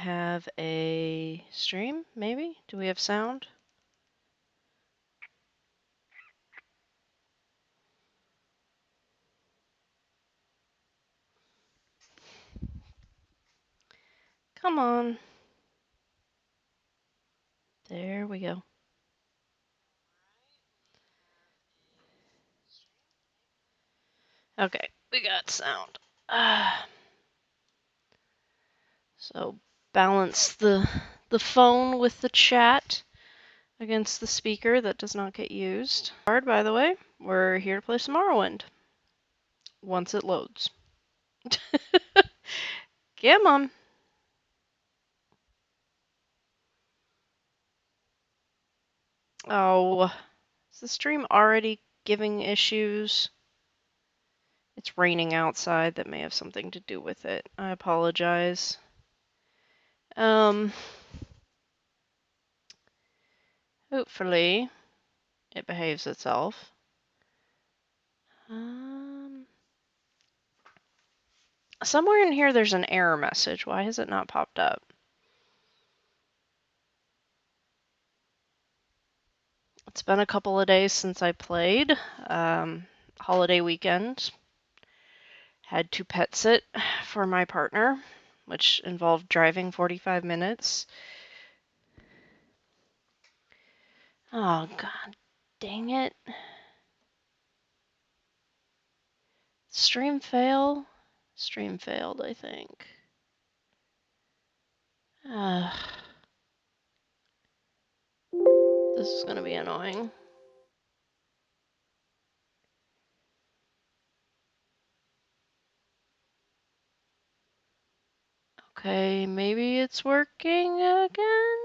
have a stream, maybe? Do we have sound? Come on. There we go. Okay, we got sound. So balance the phone with the chat against the speaker that does not get used. By the way, we're here to play some Morrowind. Once it loads. Come on. Oh, is the stream already giving issues? It's raining outside. That may have something to do with it. I apologize. Hopefully it behaves itself. Somewhere in here there's an error message. Why has it not popped up? It's been a couple of days since I played. Holiday weekend. Had to pet sit for my partner, which involved driving 45 minutes. Oh, god dang it. Stream fail? Stream failed, I think. This is gonna be annoying. Okay, maybe it's working again?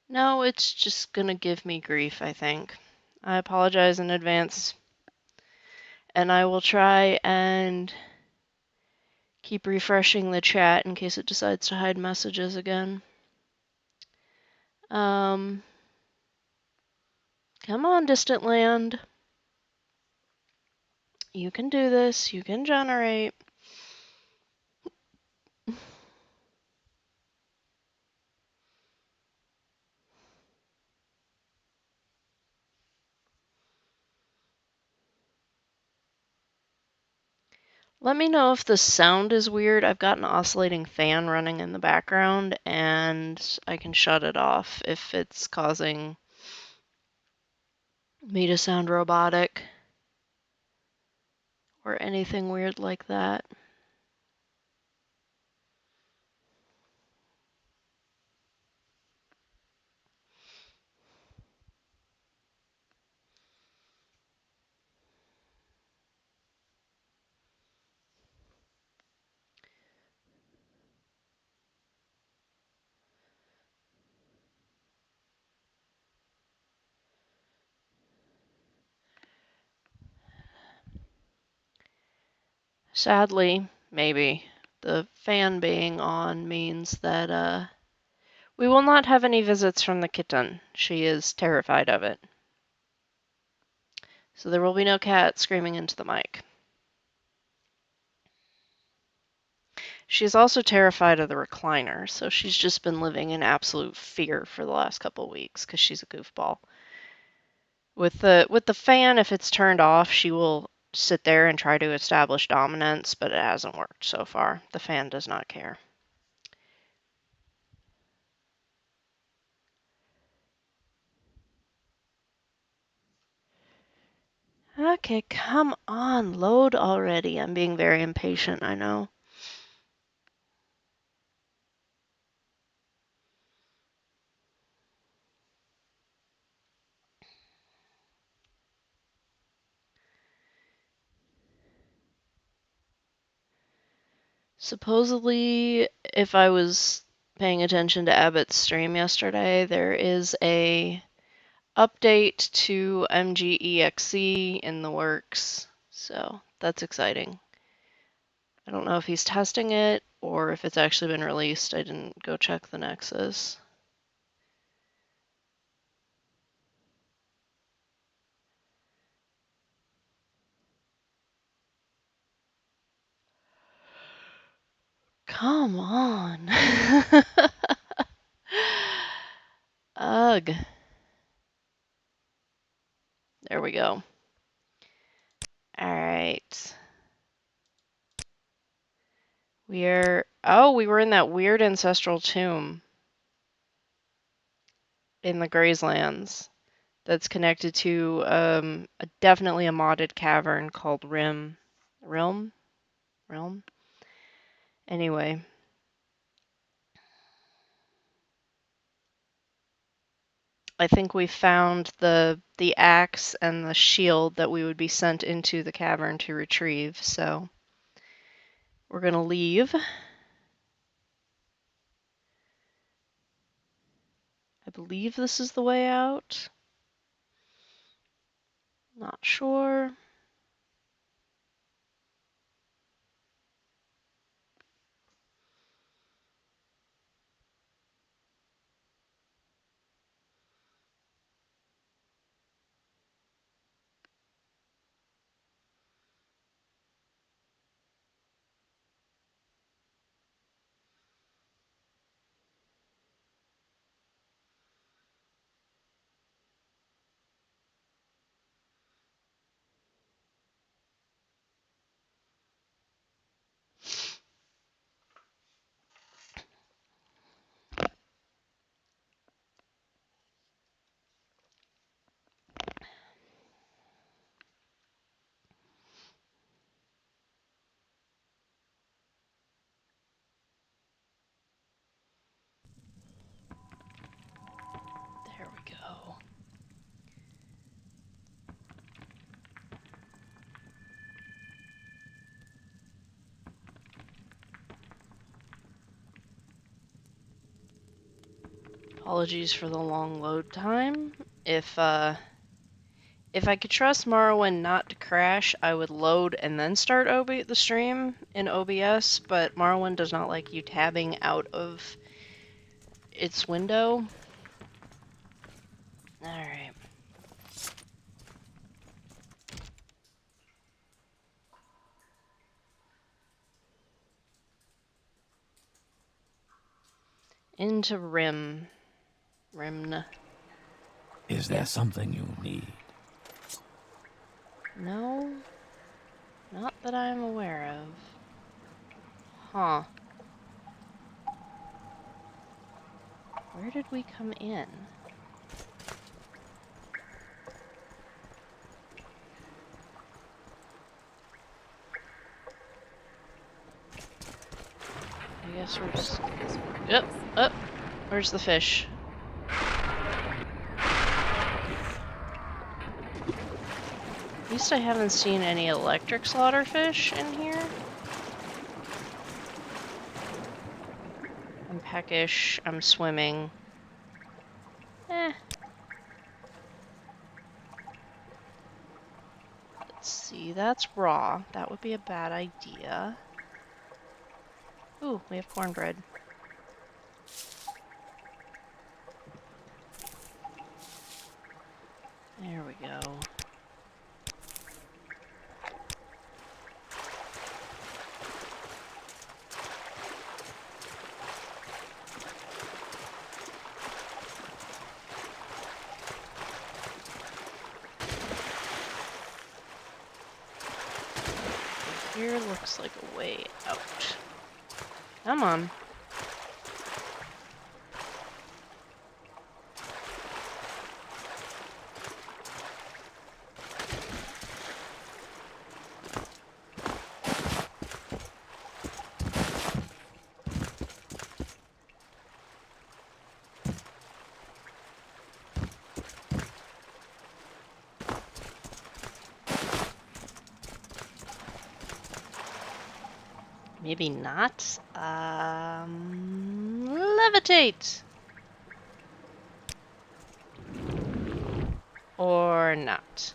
No, it's just gonna give me grief, I think. I apologize in advance. And I will try and keep refreshing the chat in case it decides to hide messages again. Come on, Distant Land. You can do this. You can generate. Let me know if the sound is weird. I've got an oscillating fan running in the background, and I can shut it off if it's causing me to sound robotic or anything weird like that. Sadly, maybe, the fan being on means that we will not have any visits from the kitten. She is terrified of it. So there will be no cat screaming into the mic. She's also terrified of the recliner, so she's just been living in absolute fear for the last couple of weeks because she's a goofball. With the fan, if it's turned off, she will sit there and try to establish dominance, but it hasn't worked so far. The fan does not care. Okay, come on, load already. I'm being very impatient, I know. Supposedly, if I was paying attention to Abbott's stream yesterday, there is a update to MGEXE in the works, so that's exciting. I don't know if he's testing it or if it's actually been released. I didn't go check the Nexus. Come on. Ugh. There we go. All right. We were in that weird ancestral tomb in the Grayslands that's connected to definitely a modded cavern called Realm? Anyway. I think we found the axe and the shield that we would be sent into the cavern to retrieve, so we're gonna leave. I believe this is the way out. Not sure. There we go. Apologies for the long load time. If I could trust Morrowind not to crash, I would load and then start the stream in OBS, but Morrowind does not like you tabbing out of its window. Alright. Into Rimn. Is there something you need? No, not that I'm aware of. Huh. Where did we come in? I guess we're just... Up! Where's the fish? At least I haven't seen any electric slaughterfish in here. I'm peckish. I'm swimming. Let's see, that's raw. That would be a bad idea. Ooh, we have cornbread. There we go. Here looks like a way out. Come on. Maybe not. Levitate! Or not.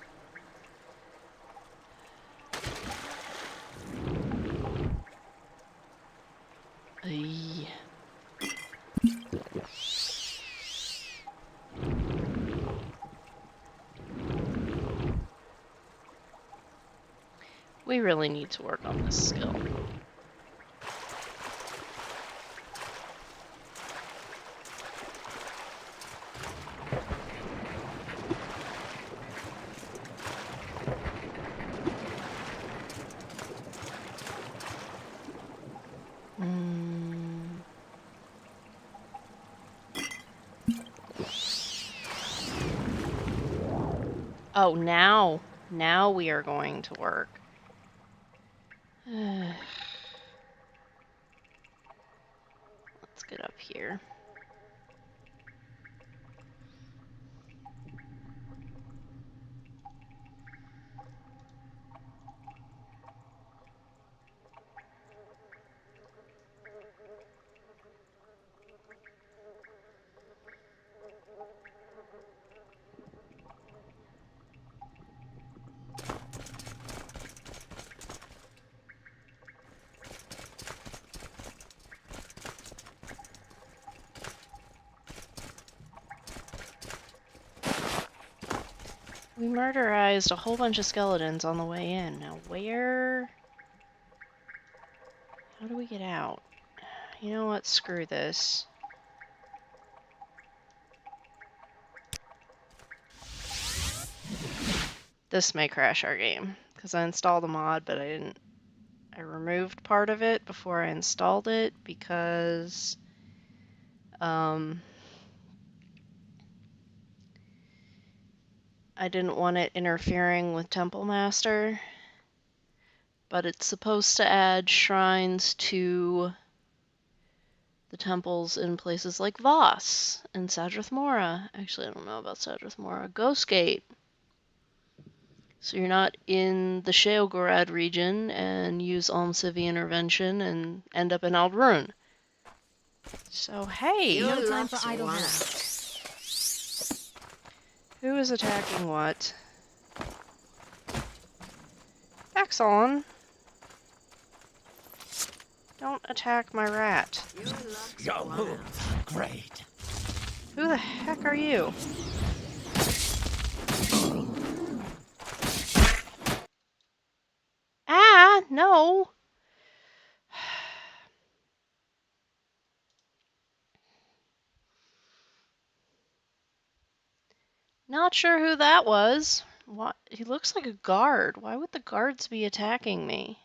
We really need to work on this skill. Oh, now we are going to work. Let's get up here. We murderized a whole bunch of skeletons on the way in. Now where... How do we get out? You know what? Screw this. This may crash our game, because I installed a mod, but I removed part of it before I installed it, because... I didn't want it interfering with Temple Master, but it's supposed to add shrines to the temples in places like Voss and Sadrith Mora. Actually, I don't know about Sadrith Mora. Ghostgate. So you're not in the Sheogorath region and use Almcivi intervention and end up in Aldrune. So hey, No time for idle hands. who is attacking what? Axon, don't attack my rat. Your hooves are great. Who the heck are you? Ah, no. Not sure who that was. What? He looks like a guard. Why would the guards be attacking me?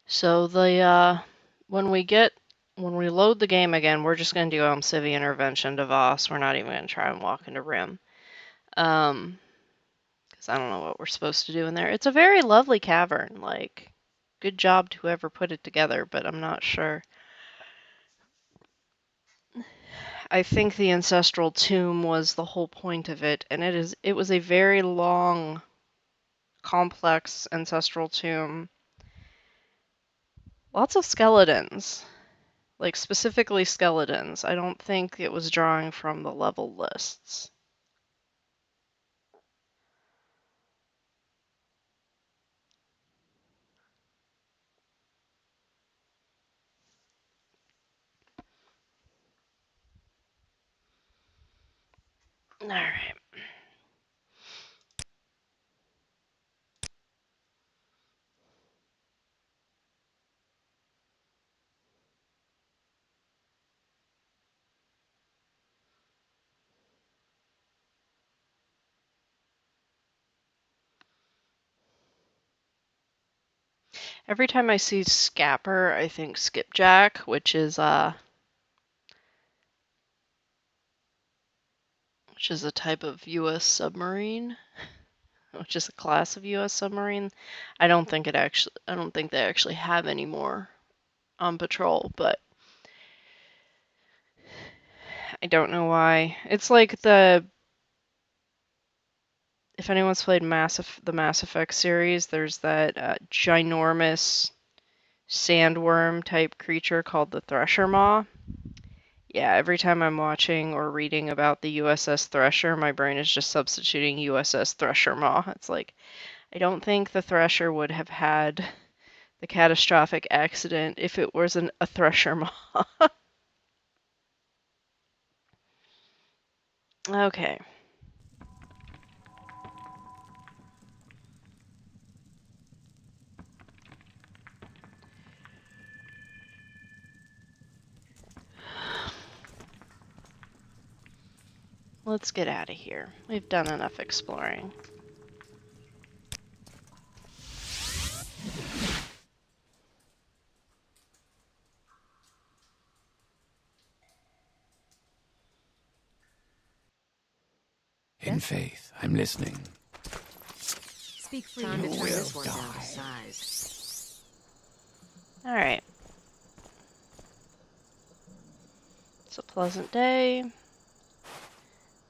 So when we load the game again, we're just gonna do Civi Intervention to Voss. We're not even gonna try and walk into Rim. Because I don't know what we're supposed to do in there. It's a very lovely cavern. Like, good job to whoever put it together, but I'm not sure. I think the ancestral tomb was the whole point of it, and it was a very long, complex ancestral tomb. Lots of skeletons. Like, specifically skeletons. I don't think it was drawing from the level lists. Alright. Every time I see Scapper, I think Skipjack, which is a type of U.S. submarine, which is a class of U.S. submarine. I don't think they actually have any more on patrol, but I don't know why. It's like if anyone's played the Mass Effect series, there's that ginormous sandworm type creature called the Thresher Maw. Yeah, every time I'm watching or reading about the USS Thresher, my brain is just substituting USS Thresher Maw. It's like, I don't think the Thresher would have had the catastrophic accident if it wasn't a Thresher Maw. Okay. Let's get out of here. We've done enough exploring. In faith, I'm listening. Speak freely. Time to turn this one down to size. All right. It's a pleasant day.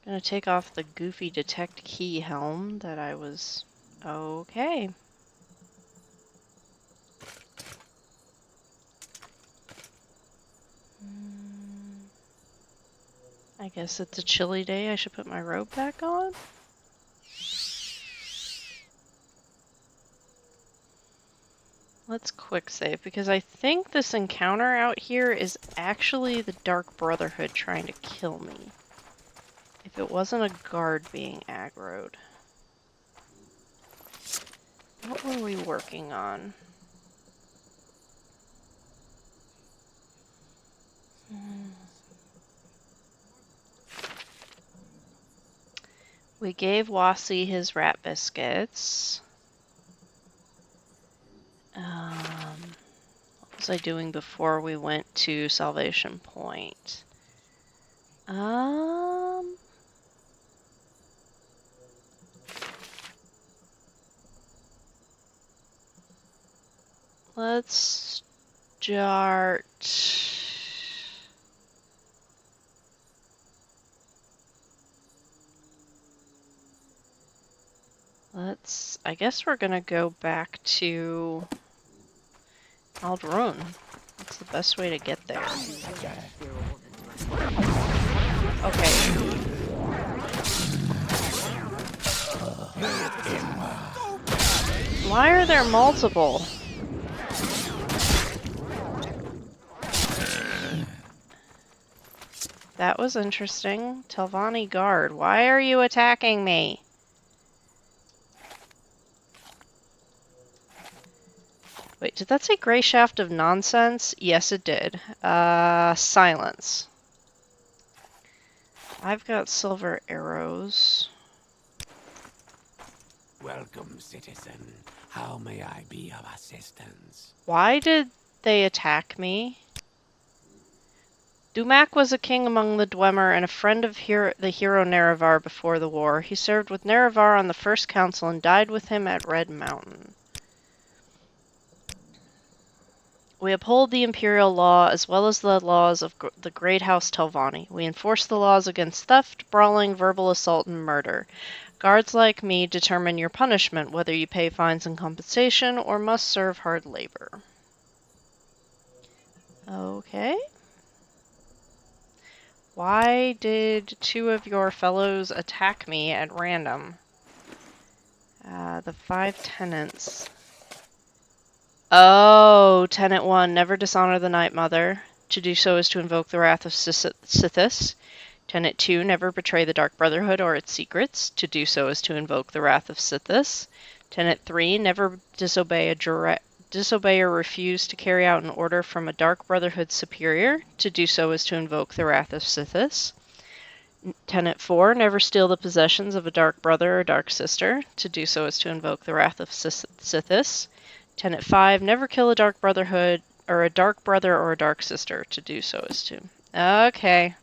Gonna take off the goofy detect key helm that I was... Okay. I guess it's a chilly day. I should put my robe back on. Let's quick save, because I think this encounter out here is actually the Dark Brotherhood trying to kill me. If it wasn't a guard being aggroed. What were we working on? We gave Wasi his rat biscuits. What was I doing before we went to Salvation Point? Let's start... I guess we're gonna go back to Ald'ruhn. That's the best way to get there. Okay. Why are there multiple? That was interesting. Telvanni guard, why are you attacking me? Wait, did that say Grey Shaft of Nonsense? Yes, it did. Silence. I've got silver arrows. Welcome, citizen. How may I be of assistance? Why did they attack me? Dumac was a king among the Dwemer and a friend of the hero Nerevar before the war. He served with Nerevar on the First Council and died with him at Red Mountain. We uphold the imperial law as well as the laws of the Great House Telvanni. We enforce the laws against theft, brawling, verbal assault, and murder. Guards like me determine your punishment, whether you pay fines and compensation or must serve hard labor. Okay. Why did two of your fellows attack me at random? The 5 tenants. Oh, Tenant 1, never dishonor the Night Mother. To do so is to invoke the wrath of Sithis. Tenant 2, never betray the Dark Brotherhood or its secrets. To do so is to invoke the wrath of Sithis. Tenant 3, never disobey or refuse to carry out an order from a Dark Brotherhood superior. To do so is to invoke the wrath of Sithis. Tenant 4, never steal the possessions of a Dark Brother or Dark Sister. To do so is to invoke the wrath of Sithis. Tenant 5, never kill a Dark Brotherhood or a Dark Brother or a Dark Sister. To do so is to... Okay.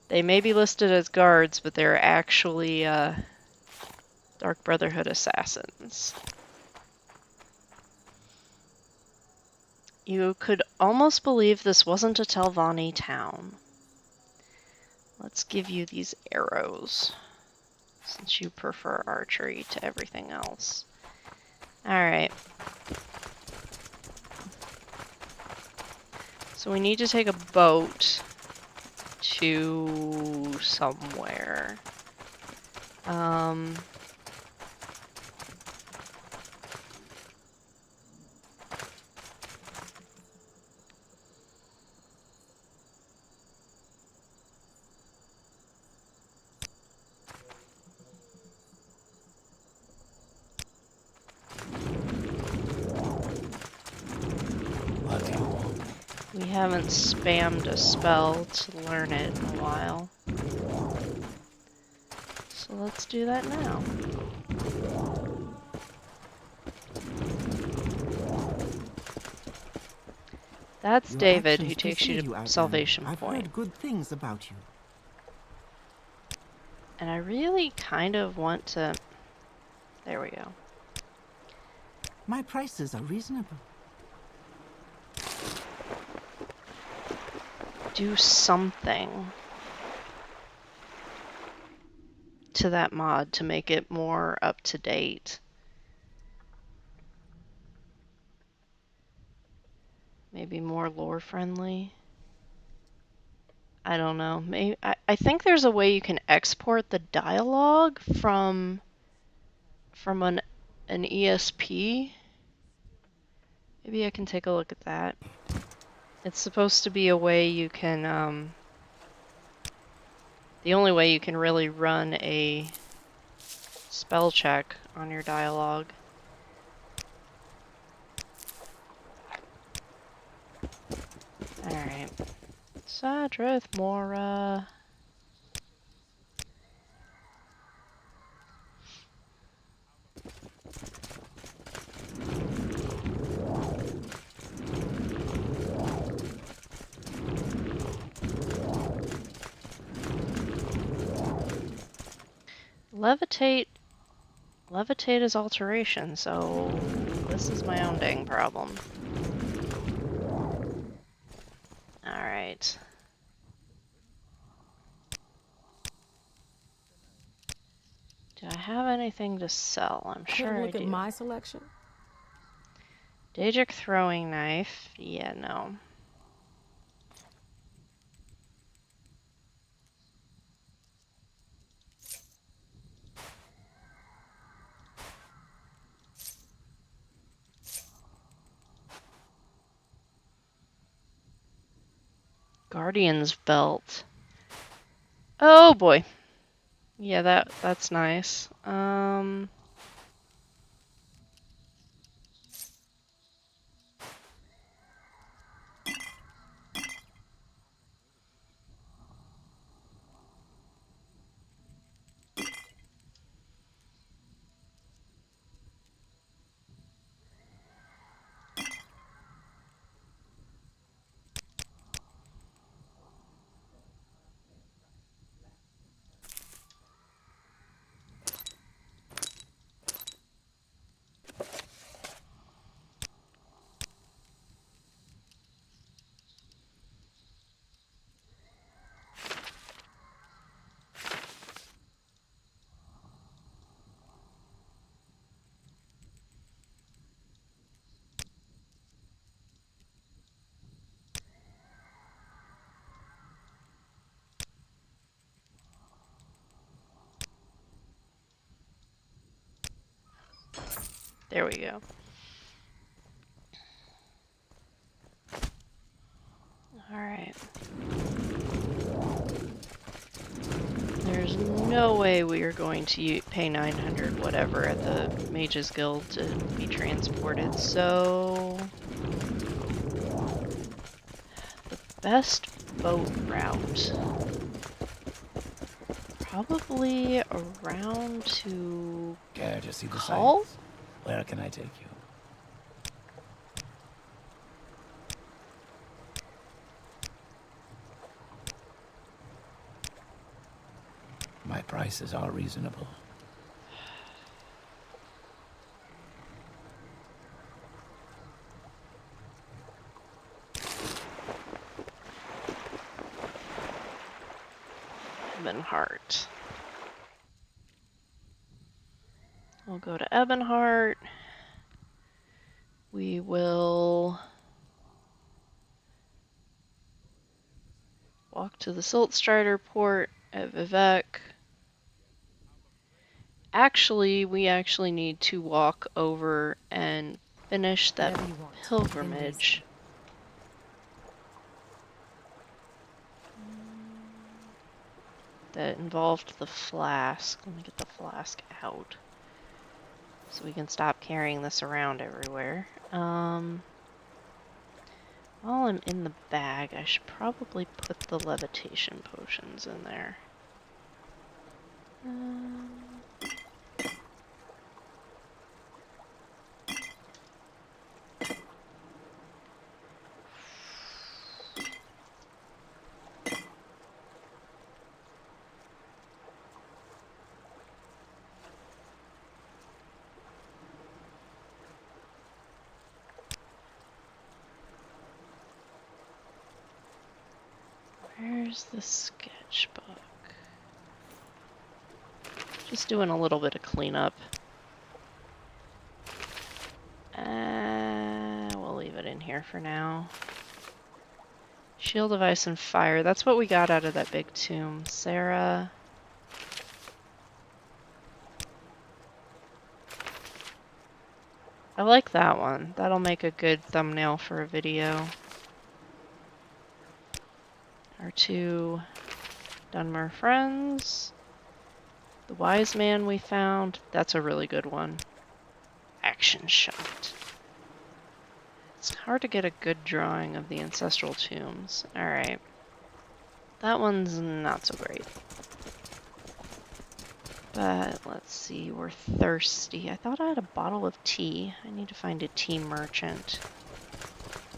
They may be listed as guards, but they're actually Dark Brotherhood assassins. You could almost believe this wasn't a Telvanni town. Let's give you these arrows, since you prefer archery to everything else. Alright. So we need to take a boat to somewhere. We haven't spammed a spell to learn it in a while. So let's do that now. That's David, who takes you to Salvation Point. I've heard good things about you. And I really kind of want to... There we go. My prices are reasonable. Do something to that mod to make it more up to date. Maybe more lore friendly. I don't know. Maybe I think there's a way you can export the dialogue from an ESP. Maybe I can take a look at that. It's supposed to be a way you can the only way you can really run a spell check on your dialogue. Alright. Sadrith Mora. Levitate is alteration, so this is my own dang problem. Alright. Do I have anything to sell? I'm sure I do. Look at my selection. Daedric throwing knife. Yeah, no. Guardian's belt. Oh boy. Yeah, that's nice. There we go. Alright. There's no way we are going to pay 900 whatever at the Mages Guild to be transported, so... The best boat route... Probably around to... Care to see the Hull? sights? Where can I take you? My prices are reasonable. Ebonheart. We'll go to Ebonheart. We will walk to the Siltstrider port at Vivek. Actually, we actually need to walk over and finish that Whatever you want. pilgrimage. That involved the flask. Let me get the flask out so we can stop carrying this around everywhere. While I'm in the bag, I should probably put the levitation potions in there. Where's the sketchbook? Just doing a little bit of cleanup. We'll leave it in here for now. Shield of ice and fire. That's what we got out of that big tomb. Sarah. I like that one. That'll make a good thumbnail for a video. Our two Dunmer friends. The wise man we found. That's a really good one. Action shot. It's hard to get a good drawing of the ancestral tombs. Alright. That one's not so great. But let's see, we're thirsty. I thought I had a bottle of tea. I need to find a tea merchant.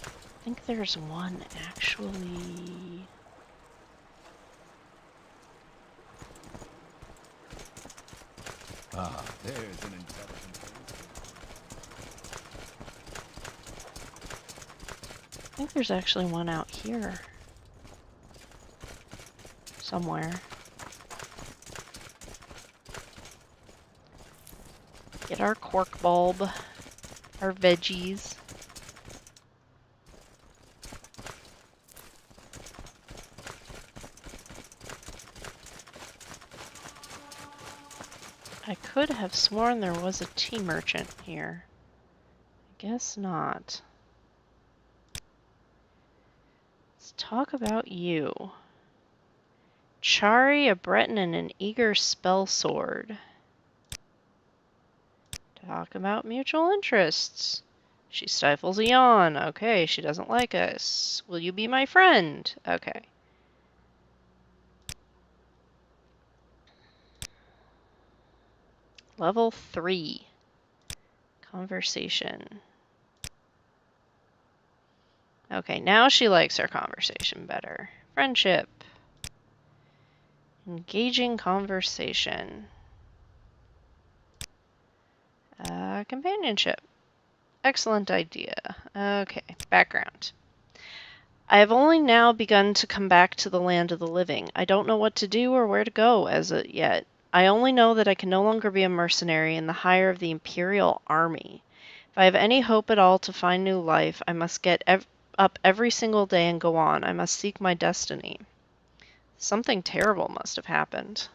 I think there's one actually. Ah, there's an intelligent. I think there's actually one out here. Somewhere. Get our cork bulb. Our veggies. I could have sworn there was a tea merchant here. I guess not. Let's talk about you. Chari, a Breton, and an eager spell sword. Talk about mutual interests. She stifles a yawn. Okay, she doesn't like us. Will you be my friend? Okay. Level 3. Conversation. Okay, now she likes our conversation better. Friendship. Engaging conversation. Companionship. Excellent idea. Okay, background. I have only now begun to come back to the land of the living. I don't know what to do or where to go as of yet. I only know that I can no longer be a mercenary in the hire of the Imperial Army. If I have any hope at all to find new life, I must get up every single day and go on. I must seek my destiny. Something terrible must have happened.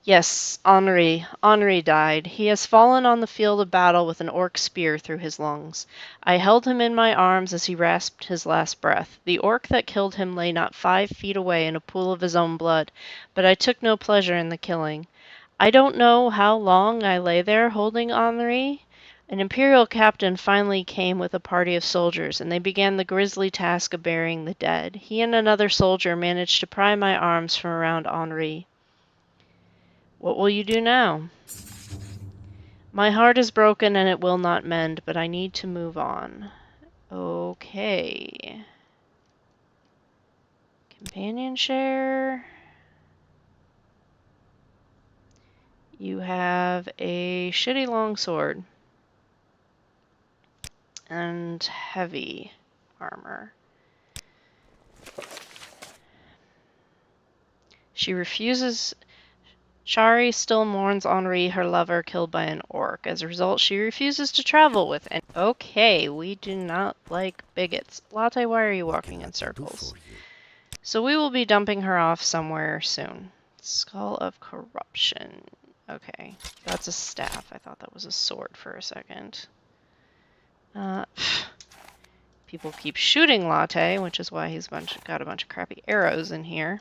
Yes, Henri. Henri died. He has fallen on the field of battle with an orc spear through his lungs. I held him in my arms as he rasped his last breath. The orc that killed him lay not 5 feet away in a pool of his own blood, but I took no pleasure in the killing. I don't know how long I lay there holding Henri. An imperial captain finally came with a party of soldiers, and they began the grisly task of burying the dead. He and another soldier managed to pry my arms from around Henri. What will you do now? My heart is broken and it will not mend, but I need to move on. Okay. Companion share. You have a shitty longsword and heavy armor. She refuses. Shari still mourns Henri, her lover, killed by an orc. As a result, she refuses to travel with any. Okay, we do not like bigots. Latte, why are you What walking can I in do circles? for you? So we will be dumping her off somewhere soon. Skull of Corruption. Okay, that's a staff. I thought that was a sword for a second. Uh, people keep shooting Latte, which is why he's got a bunch of crappy arrows in here.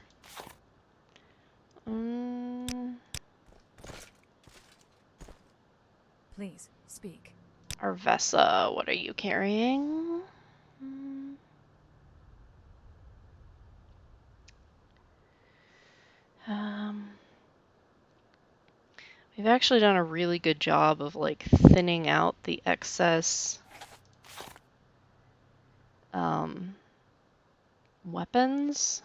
Please, speak. Arvessa, what are you carrying? Um, we've actually done a really good job of like thinning out the excess weapons.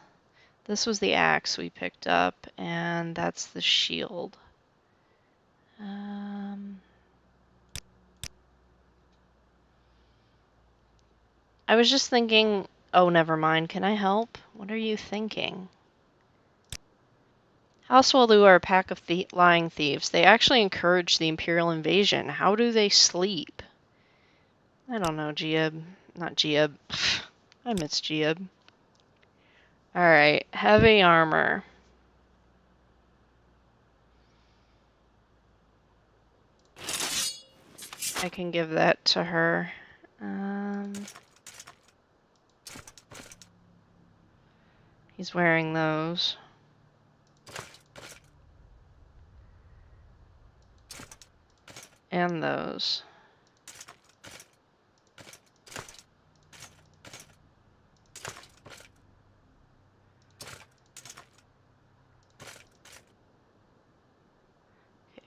This was the axe we picked up, and that's the shield. I was just thinking, oh, never mind. Can I help? What are you thinking? Housewalu are a pack of lying thieves. They actually encourage the Imperial invasion. How do they sleep? I don't know, Giab. Not Giab. I miss Giab. Alright, heavy armor. I can give that to her. He's wearing those. And those.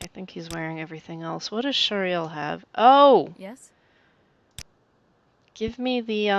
I think he's wearing everything else. What does Shuriel have? Oh! Yes? Give me the,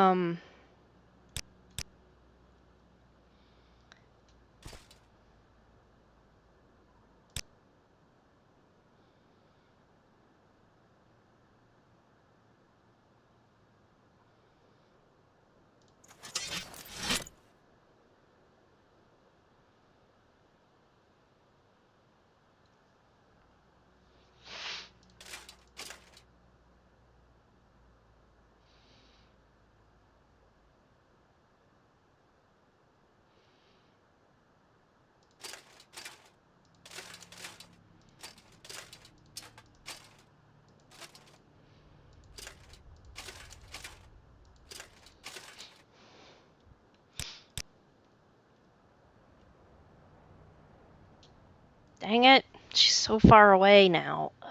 dang it. She's so far away now. Ugh.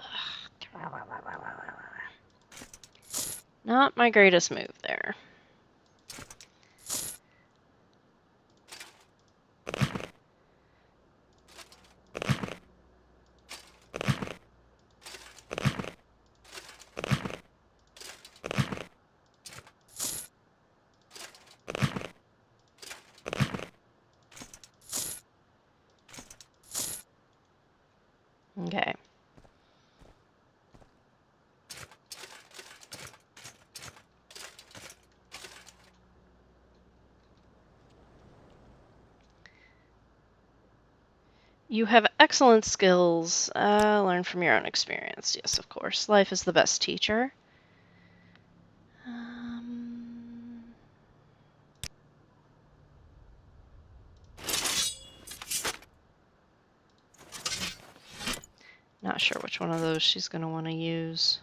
Not my greatest move there. Okay. You have excellent skills. Learn from your own experience. Yes, of course. Life is the best teacher. Not sure which one of those she's going to want to use.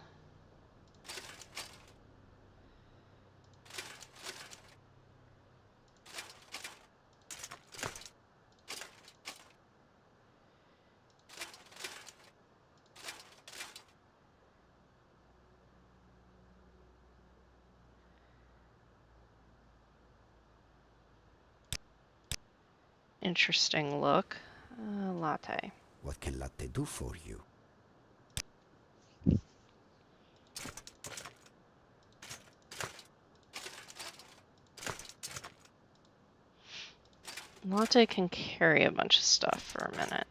Interesting look. Latte. What can latte do for you? Latte can carry a bunch of stuff for a minute.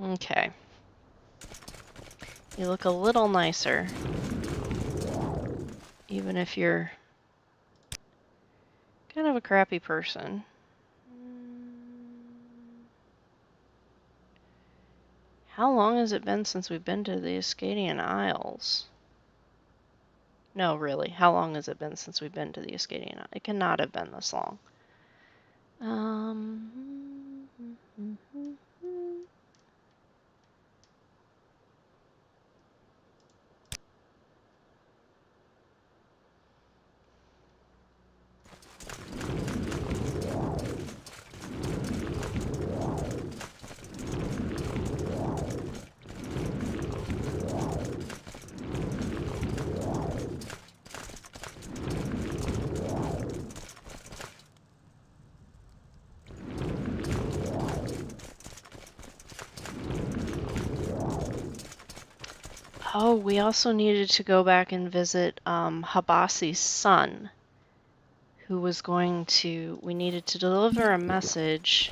Okay. You look a little nicer. Even if you're kind of a crappy person. How long has it been since we've been to the Ascadian Isles? No, really. How long has it been since we've been to the Ascadian Isles? It cannot have been this long. Oh, we also needed to go back and visit Habasi's son, who was going to... We needed to deliver a message.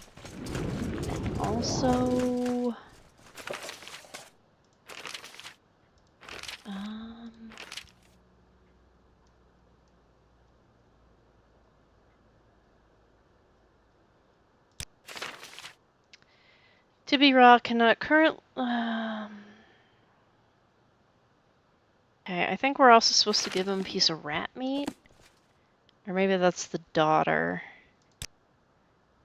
And also... Tibby cannot current... Okay, I think we're also supposed to give him a piece of rat meat. Or maybe that's the daughter.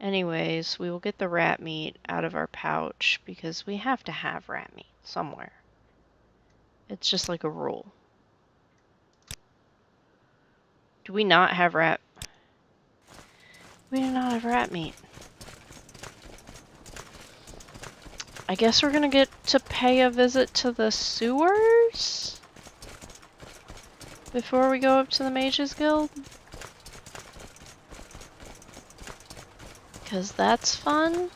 Anyways, we will get the rat meat out of our pouch because we have to have rat meat somewhere. It's just like a rule. Do we not have rat? We do not have rat meat. I guess we're gonna get to pay a visit to the sewers before we go up to the Mages Guild. Because that's fun.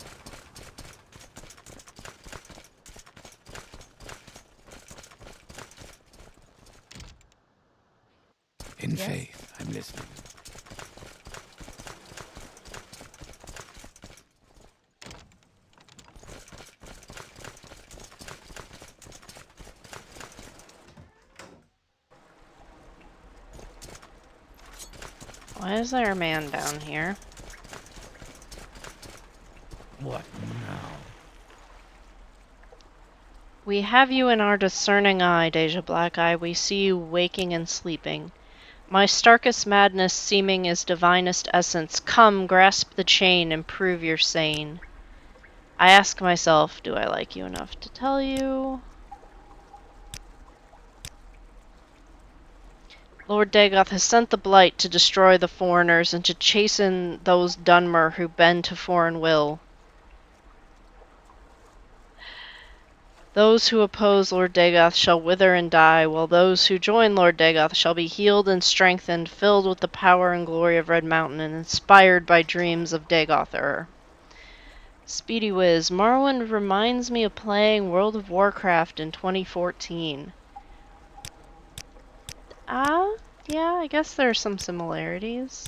In faith, I'm listening. Why is there a man down here? What now? We have you in our discerning eye, Deja Blackeye. We see you waking and sleeping. My starkest madness seeming is divinest essence. Come, grasp the chain and prove you're sane. I ask myself, do I like you enough to tell you? Lord Dagoth has sent the Blight to destroy the foreigners and to chasten those Dunmer who bend to foreign will. Those who oppose Lord Dagoth shall wither and die, while those who join Lord Dagoth shall be healed and strengthened, filled with the power and glory of Red Mountain, and inspired by dreams of Dagoth. Speedy Whiz, Morrowind reminds me of playing World of Warcraft in 2014. Yeah, I guess there are some similarities.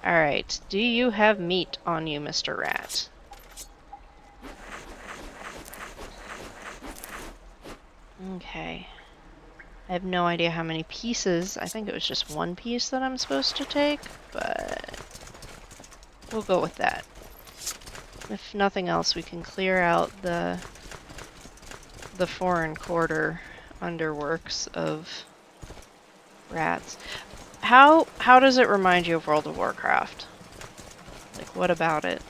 Alright, do you have meat on you, Mr. Rat? Okay. I have no idea how many pieces. I think it was just one piece that I'm supposed to take, but we'll go with that. If nothing else, we can clear out the foreign quarter underworks of rats. How does it remind you of World of Warcraft? Like, what about it?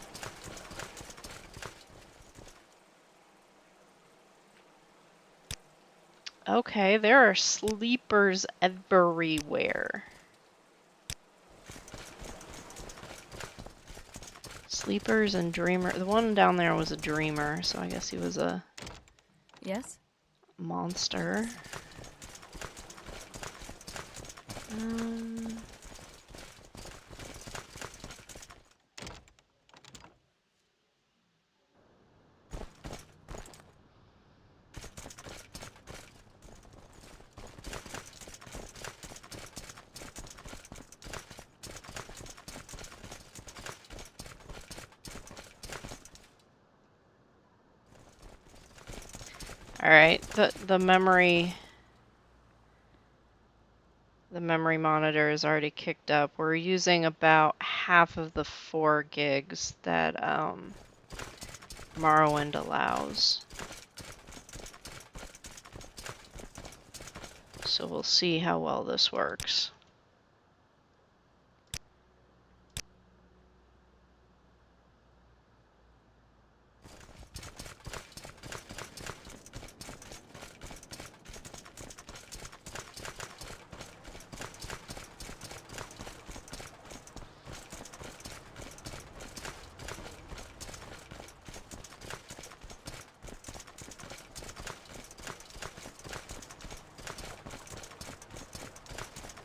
Okay, there are sleepers everywhere. Sleepers and dreamer. The one down there was a dreamer, so I guess he was a Yes? monster. Um, Alright, the memory monitor is already kicked up. We're using about half of the 4 gigs that Morrowind allows. So we'll see how well this works.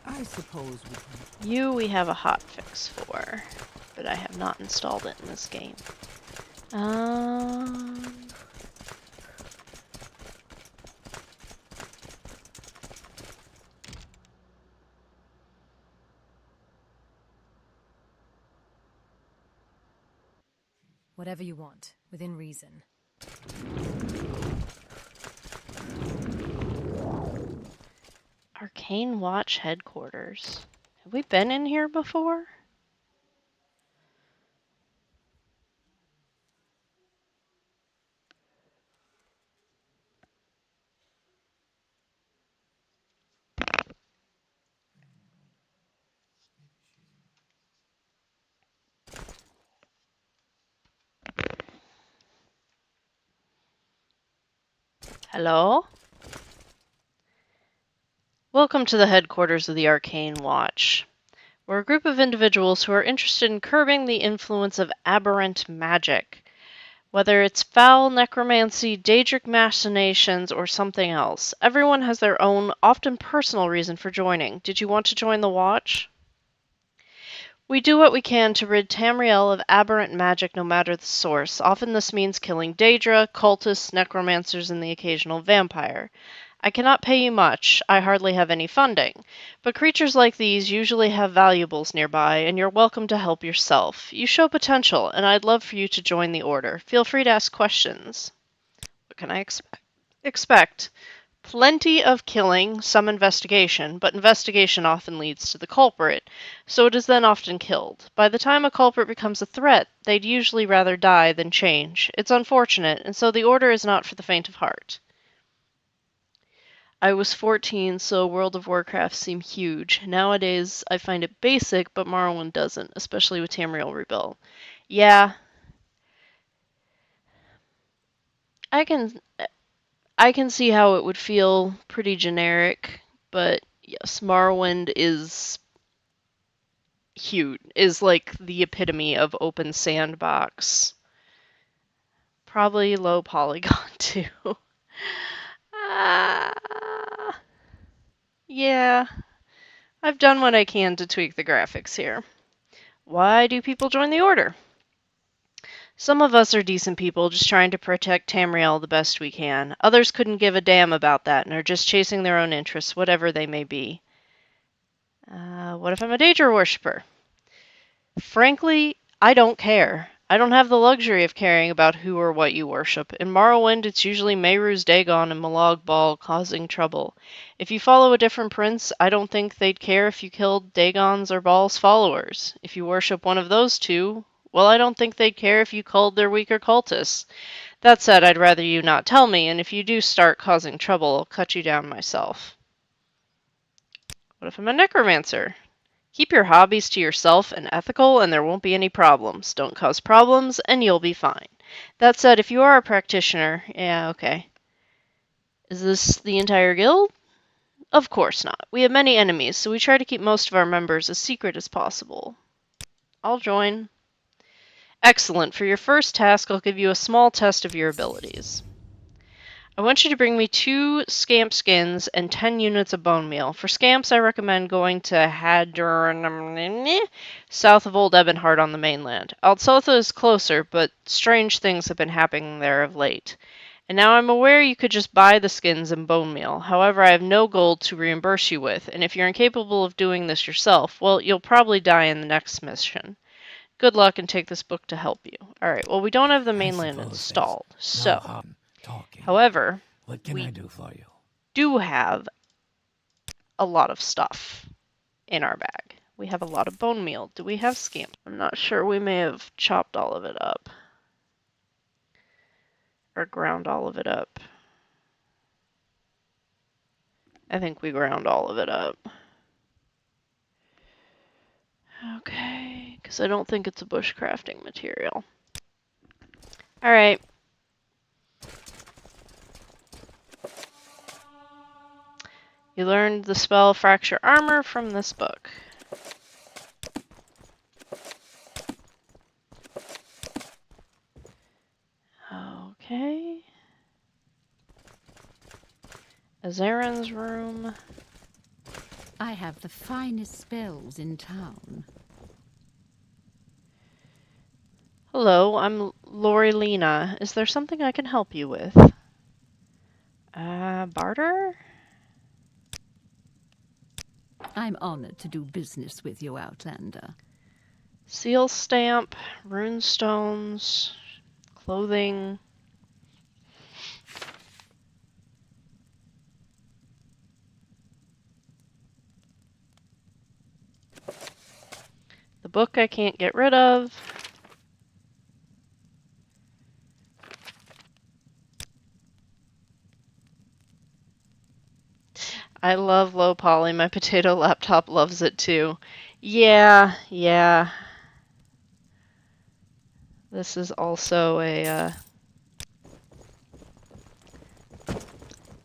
I suppose we can. You we have a hotfix for, but I have not installed it in this game. Whatever you want, within reason. Arcane Watch headquarters. Have we been in here before? Hello? Welcome to the headquarters of the Arcane Watch. We're a group of individuals who are interested in curbing the influence of aberrant magic. Whether it's foul necromancy, Daedric machinations, or something else, everyone has their own, often personal reason for joining. Did you want to join the Watch? We do what we can to rid Tamriel of aberrant magic no matter the source. Often this means killing Daedra, cultists, necromancers, and the occasional vampire. I cannot pay you much, I hardly have any funding, but creatures like these usually have valuables nearby, and you're welcome to help yourself. You show potential, and I'd love for you to join the Order. Feel free to ask questions. What can I expect? Plenty of killing, some investigation, but investigation often leads to the culprit, so it is then often killed. By the time a culprit becomes a threat, they'd usually rather die than change. It's unfortunate, and so the Order is not for the faint of heart. I was 14, so World of Warcraft seemed huge. Nowadays, I find it basic, but Morrowind doesn't, especially with Tamriel rebuilt. Yeah, I can I can see how it would feel pretty generic, but yes, Morrowind is huge, is like the epitome of open sandbox. Probably low polygon too. Ah, yeah, I've done what I can to tweak the graphics here. Why do people join the Order? Some of us are decent people just trying to protect Tamriel the best we can. Others couldn't give a damn about that and are just chasing their own interests, whatever they may be. What if I'm a Daedra worshiper? Frankly, I don't care. I don't have the luxury of caring about who or what you worship. In Morrowind, it's usually Mehru's Dagon and Molag Bal causing trouble. If you follow a different prince, I don't think they'd care if you killed Dagon's or Bal's followers. If you worship one of those two, well, I don't think they'd care if you culled their weaker cultists. That said, I'd rather you not tell me, and if you do start causing trouble, I'll cut you down myself. What if I'm a necromancer? Keep your hobbies to yourself and ethical, and there won't be any problems. Don't cause problems, and you'll be fine. That said, if you are a practitioner, yeah, okay. Is this the entire guild? Of course not. We have many enemies, so we try to keep most of our members as secret as possible. I'll join. Excellent. For your first task, I'll give you a small test of your abilities. I want you to bring me 2 scamp skins and 10 units of bone meal. For scamps, I recommend going to Hadron, south of Old Ebonheart on the mainland. Altsothha is closer, but strange things have been happening there of late. And now I'm aware you could just buy the skins and bone meal. However, I have no gold to reimburse you with, and if you're incapable of doing this yourself, well, you'll probably die in the next mission. Good luck and take this book to help you. Alright, well, we don't have the mainland installed, so... However, what can I do for you? Do have a lot of stuff in our bag. We have a lot of bone meal. Do we have scamp? I'm not sure. We may have chopped all of it up. Or ground all of it up. I think we ground all of it up. Okay, because I don't think it's a bushcrafting material. Alright. You learned the spell Fracture Armor from this book. Okay. Azarin's room. I have the finest spells in town. Hello, I'm Lori Lena. Is there something I can help you with? Barter? I'm honored to do business with you, Outlander. Seal stamp, rune stones, clothing. The book I can't get rid of. I love low poly. My potato laptop loves it too. Yeah. This is also a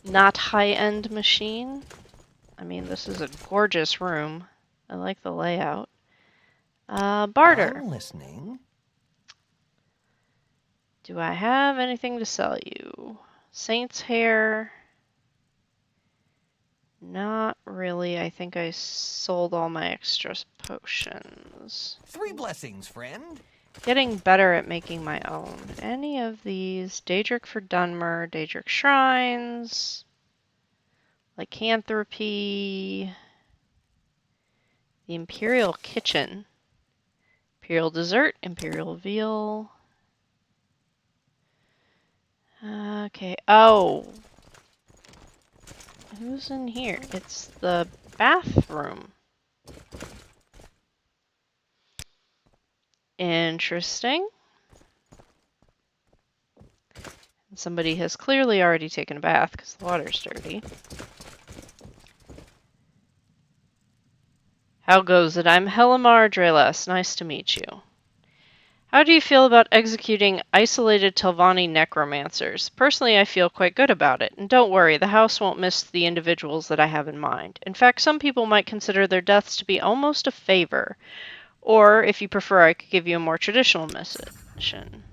not high-end machine. I mean, this is a gorgeous room. I like the layout. Barter. I'm listening. Do I have anything to sell you? Saint's hair. Not really. I think I sold all my extra potions. 3 blessings, friend. Getting better at making my own. Any of these? Daedric for Dunmer, Daedric Shrines, Lycanthropy, the Imperial Kitchen, Imperial Dessert, Imperial Veal. Okay, oh. Who's in here? It's the bathroom. Interesting. Somebody has clearly already taken a bath because the water's dirty. How goes it? I'm Helimar Dreles. Nice to meet you. How do you feel about executing isolated Telvanni necromancers? Personally, I feel quite good about it. And don't worry, the house won't miss the individuals that I have in mind. In fact, some people might consider their deaths to be almost a favor. Or, if you prefer, I could give you a more traditional mission.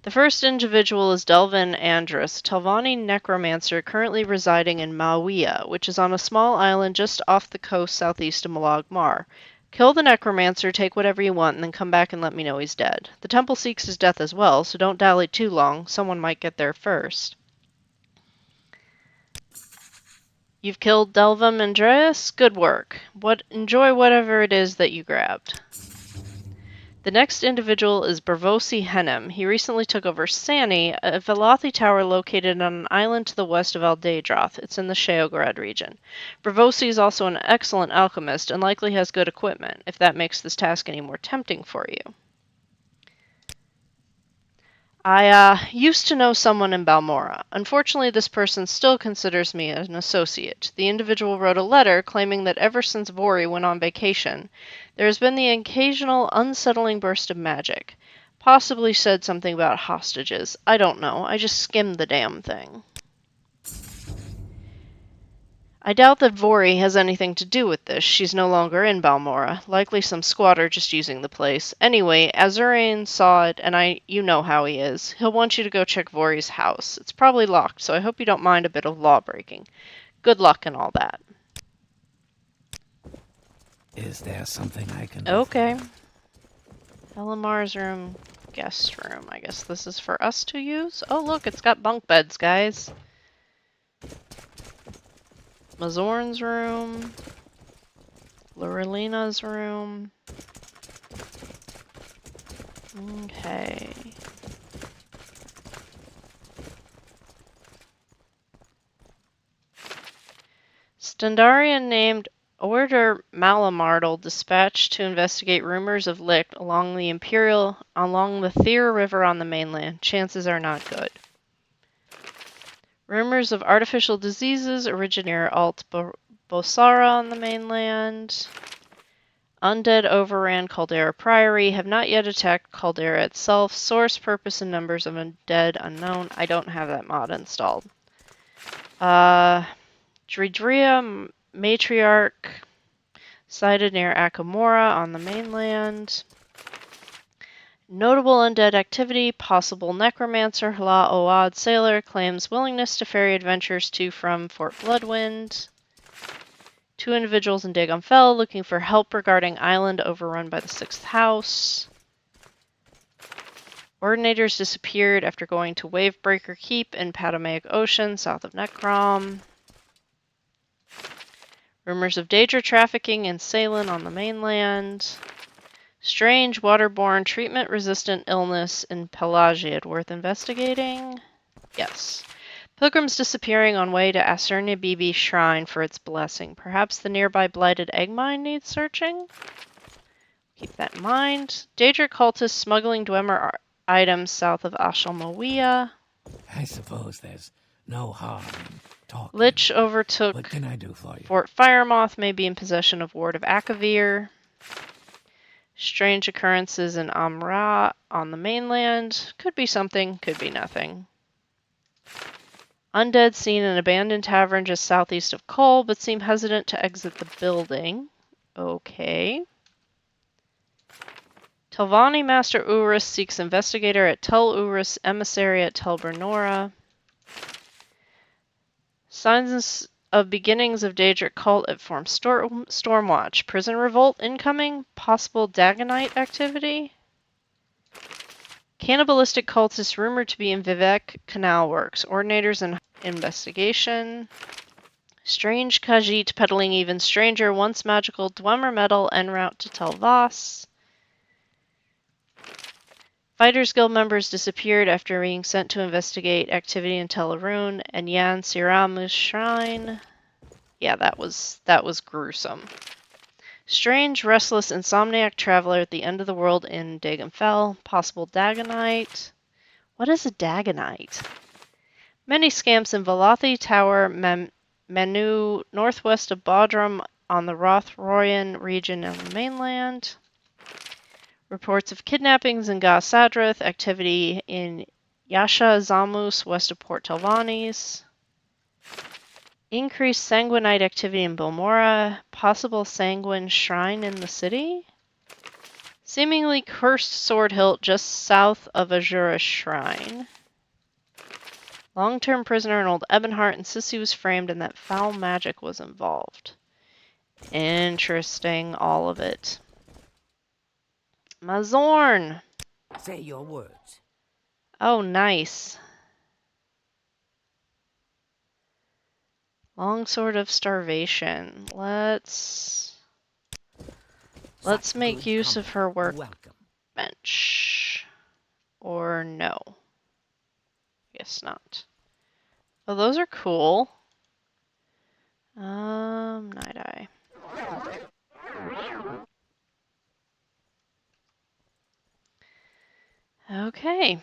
The first individual is Delvin Andrus, Telvanni necromancer currently residing in Mawia, which is on a small island just off the coast southeast of Molag Mar. Kill the necromancer, take whatever you want, and then come back and let me know he's dead. The temple seeks his death as well, so don't dally too long. Someone might get there first. You've killed Delvin Andreas? Good work. Enjoy whatever it is that you grabbed. The next individual is Bravosi Hennem. He recently took over Sani, a Velothi tower located on an island to the west of Aldadroth. It's in the Sheograd region. Bravosi is also an excellent alchemist and likely has good equipment, if that makes this task any more tempting for you. I used to know someone in Balmora. Unfortunately, this person still considers me an associate. The individual wrote a letter claiming that ever since Vori went on vacation, there has been the occasional unsettling burst of magic. Possibly said something about hostages. I don't know. I just skimmed the damn thing. I doubt that Vori has anything to do with this. She's no longer in Balmora. Likely some squatter just using the place. Anyway, Azurain saw it, and you know how he is. He'll want you to go check Vori's house. It's probably locked, so I hope you don't mind a bit of law-breaking. Good luck and all that. Is there something I can do? Okay. Elamar's room, guest room. I guess this is for us to use. Oh, look, it's got bunk beds, guys. Mazorn's room. Lorelina's room. Okay. Stendarian named Order Malamartle dispatched to investigate rumors of Licht along the Thir River on the mainland. Chances are not good. Rumors of artificial diseases originate near Alt Bosara on the mainland. Undead overran Caldera Priory, have not yet attacked Caldera itself. Source, purpose, and numbers of undead unknown. I don't have that mod installed. Dridria Matriarch sighted near Akamora on the mainland. Notable undead activity, possible necromancer Hala Oad Sailor claims willingness to ferry adventurers to from Fort Bloodwind. 2 individuals in Dagon Fell looking for help regarding island overrun by the 6th house. Ordinators disappeared after going to Wavebreaker Keep in Patamaic Ocean, south of Necrom. Rumors of Daedra trafficking in Ceylon on the mainland. Strange waterborne treatment-resistant illness in Pelagiad worth investigating? Yes. Pilgrims disappearing on way to Asurnia Bibi Shrine for its blessing. Perhaps the nearby blighted egg mine needs searching? Keep that in mind. Daedra cultists smuggling Dwemer items south of Ashalmawia. I suppose there's no harm in talking. Lich overtook What can I do for you? Fort Firemoth, may be in possession of Ward of Akavir. Strange occurrences in Amra on the mainland. Could be something, could be nothing. Undead seen in an abandoned tavern just southeast of Cole, but seem hesitant to exit the building. Okay. Telvanni Master Urus seeks investigator at Tel Urus, emissary at Tel Bernora. Signs of beginnings of Daedric cult at Form Stormwatch. Prison revolt incoming? Possible Dagonite activity? Cannibalistic cultists rumored to be in Vivek Canal Works. Ordinators in investigation. Strange Khajiit peddling even stranger, once magical Dwemer metal en route to Tel Vas. Fighters Guild members disappeared after being sent to investigate activity in Tel Arun and Yan Siramu's shrine. Yeah, that was gruesome. Strange, restless, insomniac traveler at the end of the world in Dagon Fell. Possible Dagonite. What is a Dagonite? Many scamps in Velothi Tower, Menu, northwest of Bodrum on the Rothroyan region on the mainland. Reports of kidnappings in Ga Sadrath, activity in Yasha Zamus, west of Port Telvannis. Increased sanguinite activity in Balmora, possible sanguine shrine in the city. Seemingly cursed sword hilt just south of Azura's shrine. Long-term prisoner in Old Ebonheart and Sissy was framed and that foul magic was involved. Interesting, all of it. Mazorn! Say your words. Oh, nice. Long Sword of Starvation. Let's make use of her work. Welcome. workbench. Or no? Guess not. Oh, those are cool. Night eye. Okay.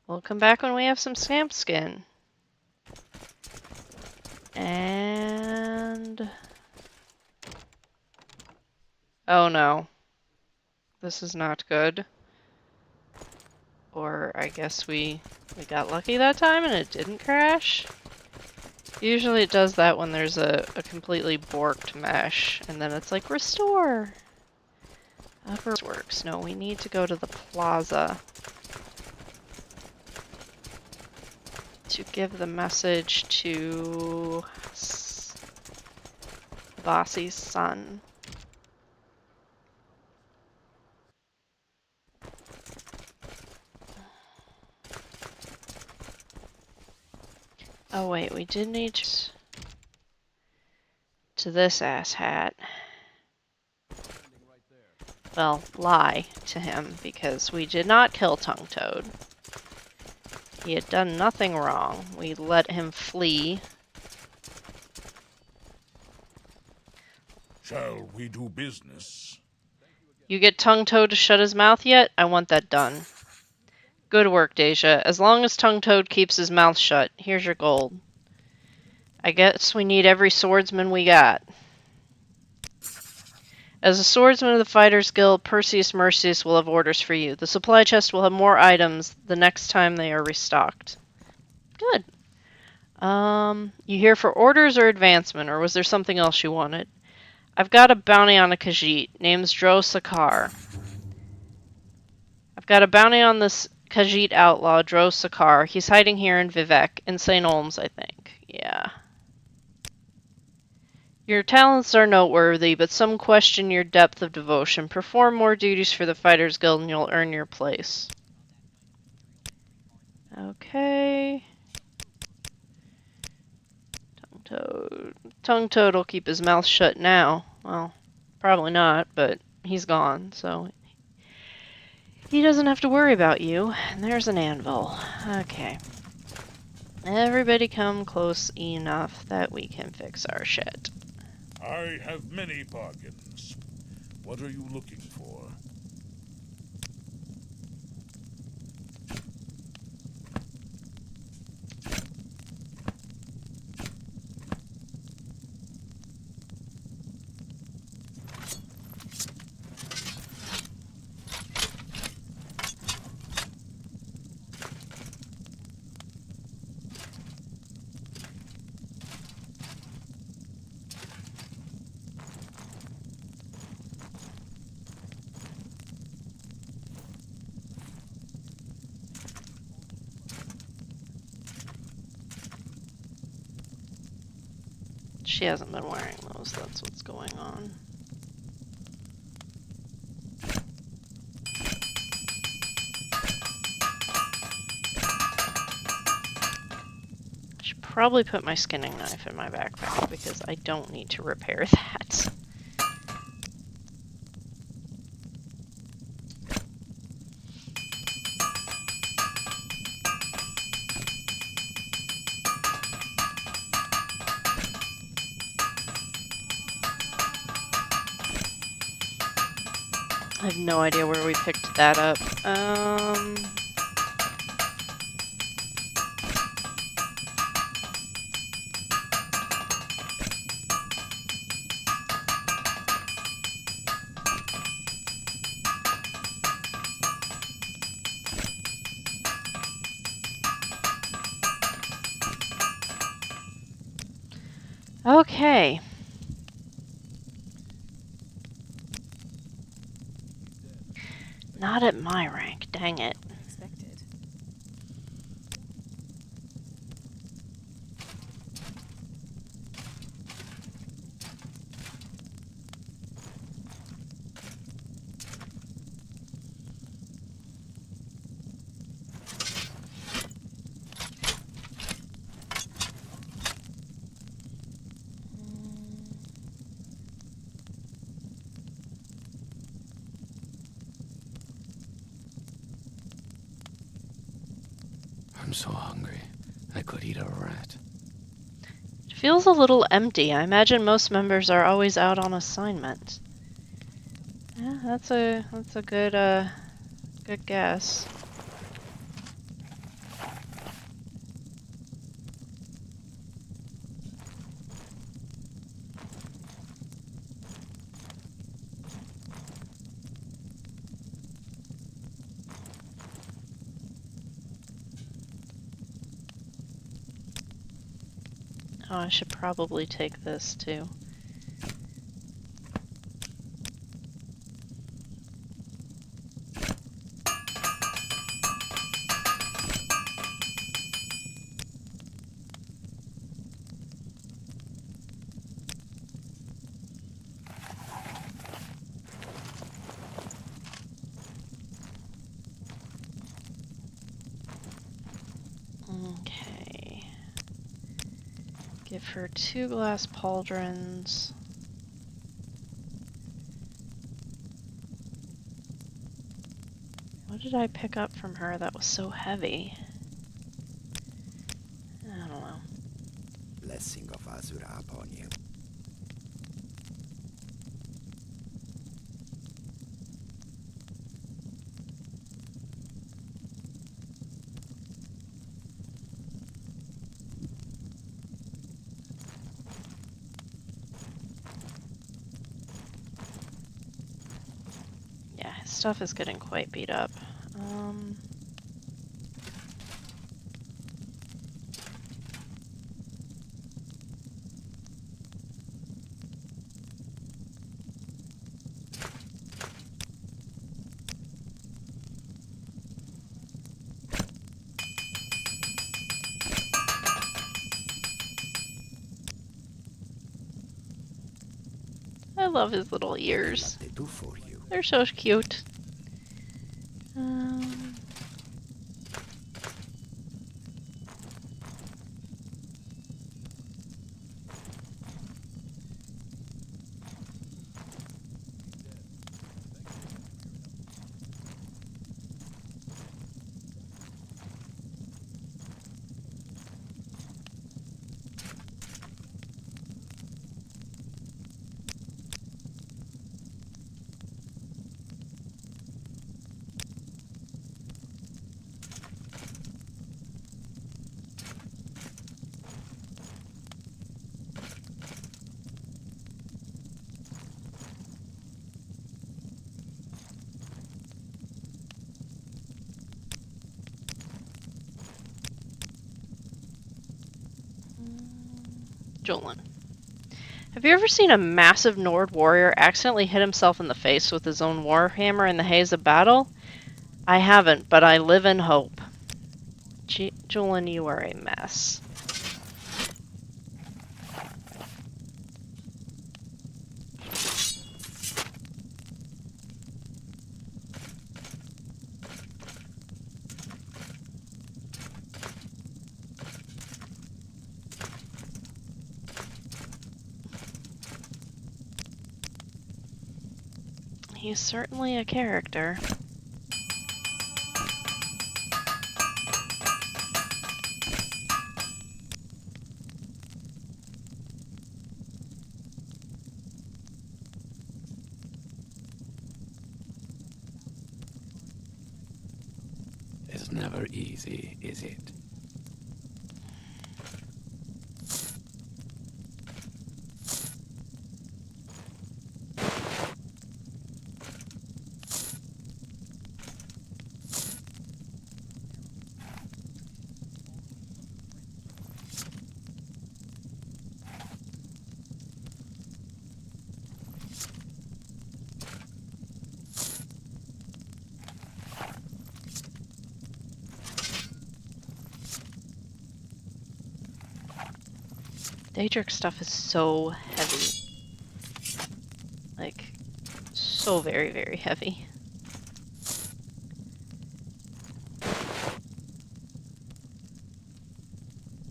We'll come back when we have some scamp skin. And... oh no. This is not good. Or I guess we got lucky that time and it didn't crash. Usually it does that when there's a completely borked mesh, and then it's like, restore! Upper works. No, we need to go to the plaza to give the message to Bossy's son. Oh wait, we did need to this asshat. Well, lie to him, because we did not kill Tongue Toad. He had done nothing wrong. We let him flee. Shall we do business? You get Tongue Toad to shut his mouth yet? I want that done. Good work, Dacia. As long as Tongue Toad keeps his mouth shut, here's your gold. I guess we need every swordsman we got. As a swordsman of the Fighters Guild, Perseus Mercius will have orders for you. The supply chest will have more items the next time they are restocked. Good. You here for orders or advancement, or was there something else you wanted? I've got a bounty on a Khajiit. Name's Dro Sakar. I've got a bounty on this Khajiit outlaw, Dro Sakar. He's hiding here in Vivek, in St. Olms, I think. Yeah. Your talents are noteworthy, but some question your depth of devotion. Perform more duties for the Fighters Guild and you'll earn your place. Okay. Tongue Toad. Tongue Toad will keep his mouth shut now. Well, probably not, but he's gone, so he doesn't have to worry about you. And there's an anvil. Okay. Everybody come close enough that we can fix our shit. I have many bargains. What are you looking for? She hasn't been wearing those, that's what's going on. I should probably put my skinning knife in my backpack because I don't need to repair that. I have no idea where we picked that up. Okay. Not at my rank, dang it. Expected. I'm so hungry. I could eat a rat. It feels a little empty. I imagine most members are always out on assignment. Yeah, that's a good guess. Oh, I should probably take this too. Okay. Give her 2 glass pauldrons. What did I pick up from her that was so heavy? I don't know. Blessing of Azura upon you. Yeah, his stuff is getting quite beat up. I love his little ears. What they do for you. They're so cute. Jolin. Have you ever seen a massive Nord warrior accidentally hit himself in the face with his own warhammer in the haze of battle? I haven't, but I live in hope. Jolin, you are a mess. He's certainly a character. It's never easy, is it? Daedric stuff is so heavy. Like, so very, very heavy.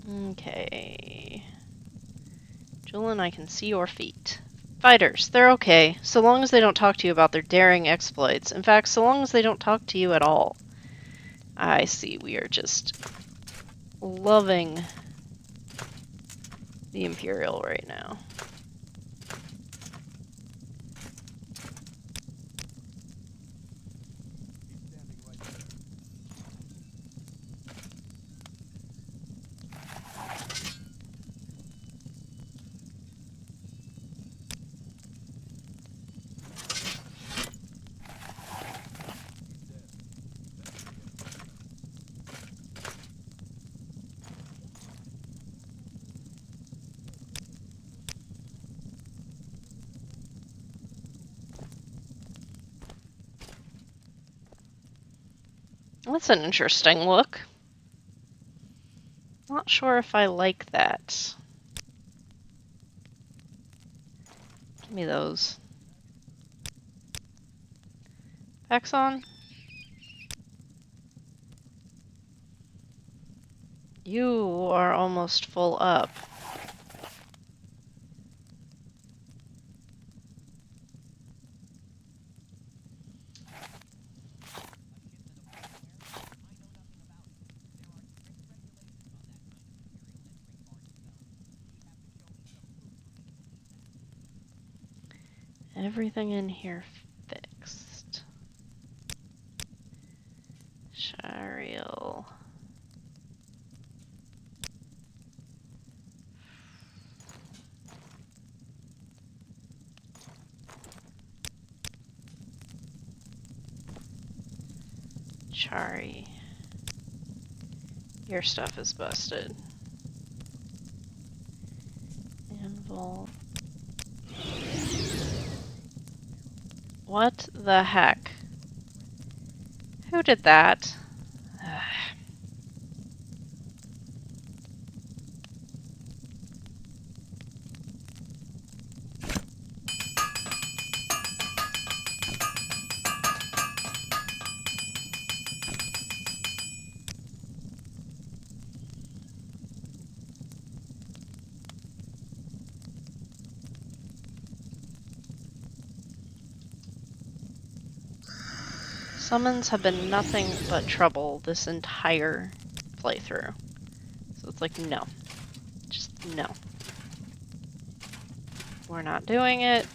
Okay. Jolin, I can see your feet. Fighters, they're okay, so long as they don't talk to you about their daring exploits. In fact, so long as they don't talk to you at all. I see, we are just loving the Imperial right now. That's an interesting look. Not sure if I like that. Give me those. Paxon? You are almost full up. Everything in here fixed. Shariel. Chari. Your stuff is busted. Anvil. What the heck? Who did that? Summons have been nothing but trouble this entire playthrough. So it's like, no. Just no. We're not doing it.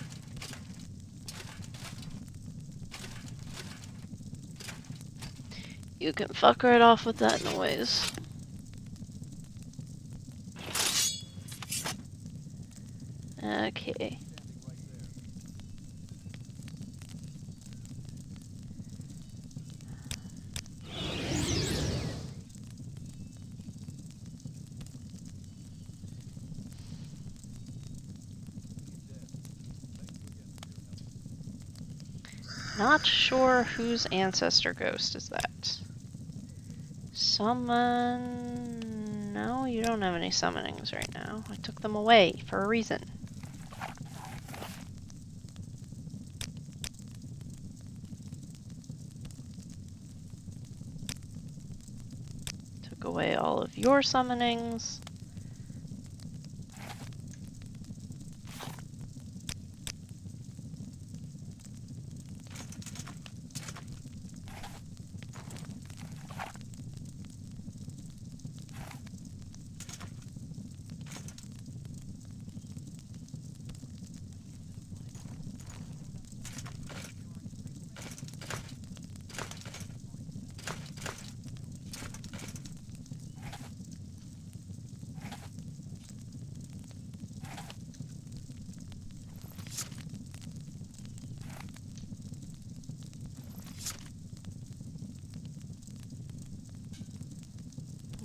You can fuck right off with that noise. Okay. Not sure whose ancestor ghost is that. Summon... No, you don't have any summonings right now. I took them away for a reason. Took away all of your summonings.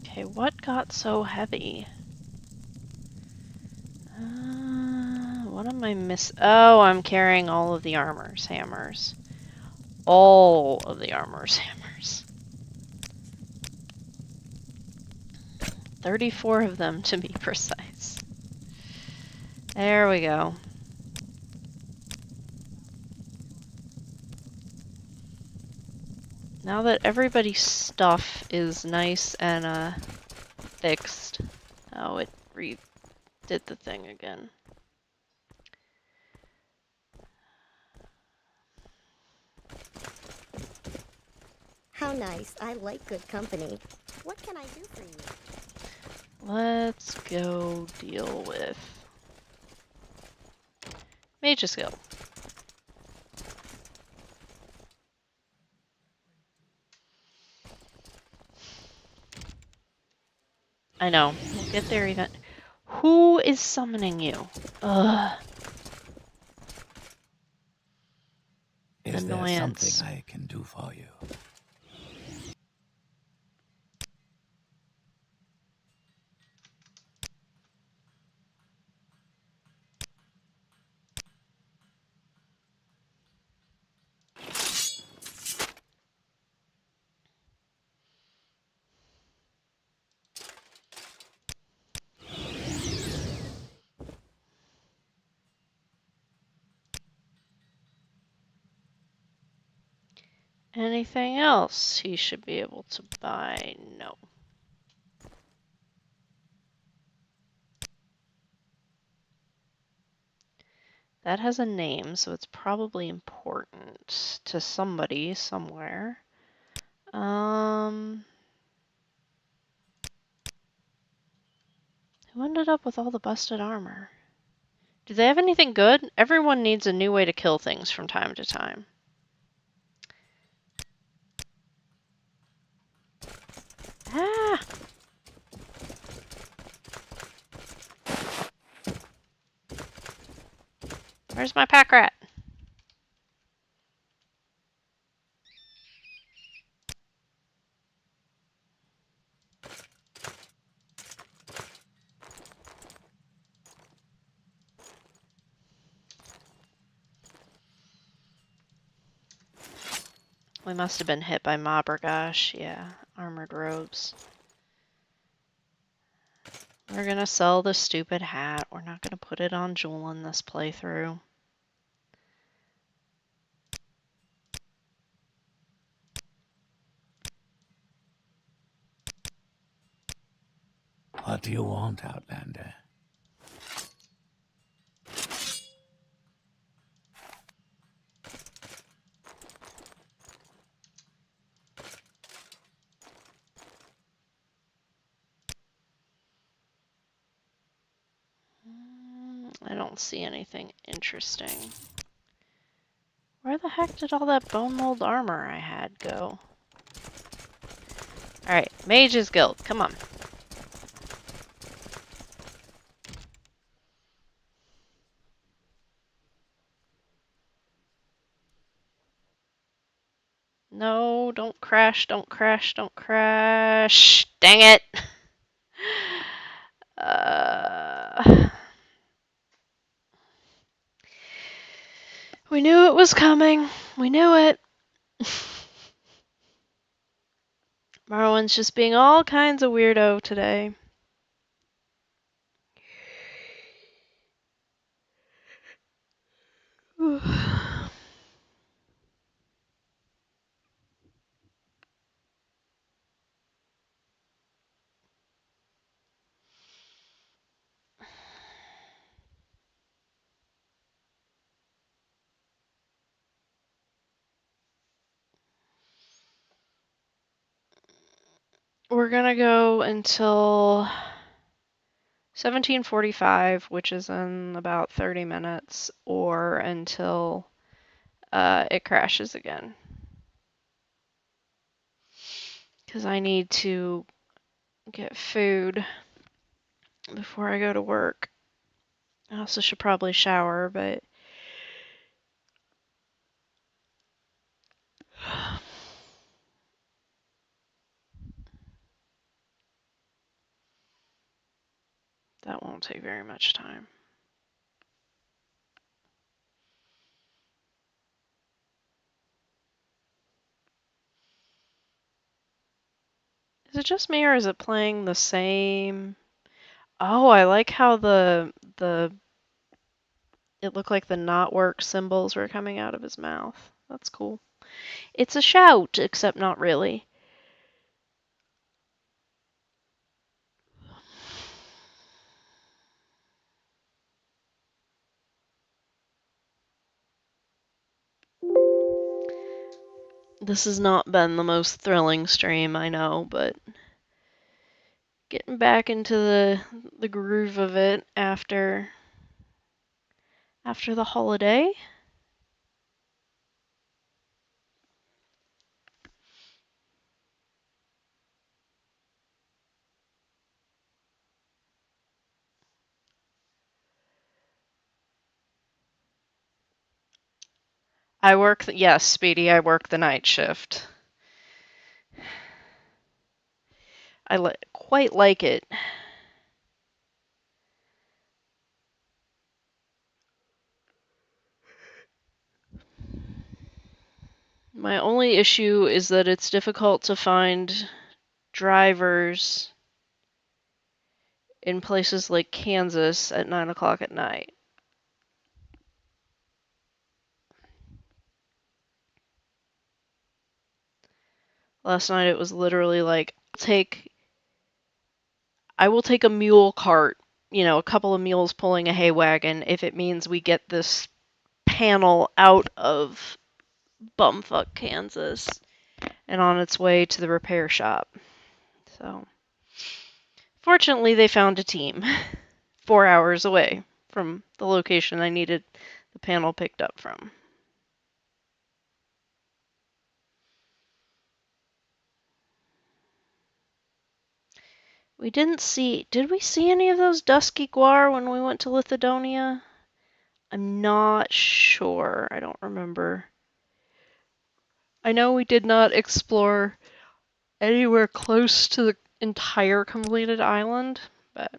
Okay, what got so heavy? What am I miss? Oh, I'm carrying all of the armor's hammers. All of the armor's hammers. 34 of them to be precise. There we go. Now that everybody's stuff is nice and fixed. Oh, it redid the thing again. How nice. I like good company. What can I do for you? Let's go deal with Mage's Guild. I know. We'll get there even. Who is summoning you? Ugh. Is there Annoyance. something I can do for you? Anything else he should be able to buy? No. That has a name, so it's probably important to somebody somewhere. Who ended up with all the busted armor? Do they have anything good? Everyone needs a new way to kill things from time to time. Ah! Where's my pack rat? We must have been hit by Mobbergosh. Yeah, armored robes. We're gonna sell the stupid hat. We're not gonna put it on Jewel in this playthrough. What do you want, Outlander? I don't see anything interesting. Where the heck did all that bone mold armor I had go? Alright, Mage's Guild, come on. No, don't crash, don't crash, don't crash. Dang it! We knew it was coming. We knew it. Morrowind's just being all kinds of weirdo today. We're gonna go until 17:45, which is in about 30 minutes, or until it crashes again. Because I need to get food before I go to work. I also should probably shower, but that won't take very much time. Is it just me or is it playing the same? Oh, I like how it looked like the not work symbols were coming out of his mouth. That's cool. It's a shout, except not really. This has not been the most thrilling stream, I know, but getting back into the groove of it after the holiday. Yes, Speedy, I work the night shift. I quite like it. My only issue is that it's difficult to find drivers in places like Kansas at 9 o'clock at night. Last night it was literally like, I will take a mule cart, a couple of mules pulling a hay wagon if it means we get this panel out of bumfuck Kansas and on its way to the repair shop. So, fortunately, they found a team 4 hours away from the location I needed the panel picked up from. Did we see any of those dusky guar when we went to Lithodonia? I'm not sure. I don't remember. I know we did not explore anywhere close to the entire completed island, but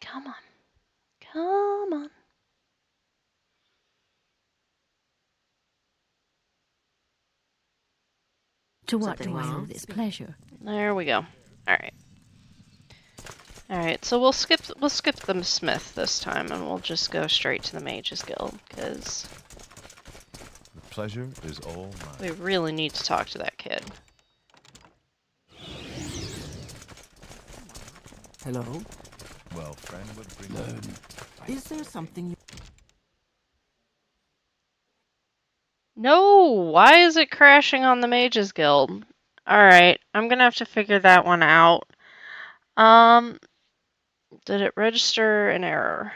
come on. Come on. To what do I owe this pleasure? There we go. All right. All right, so we'll skip the smith this time, and we'll just go straight to the Mages Guild because The pleasure is all we mine. really need to talk to that kid. Hello? Well, friend, what brings you? Is there something you... No, why is it crashing on the Mages Guild? All right, I'm gonna have to figure that one out. Did it register an error?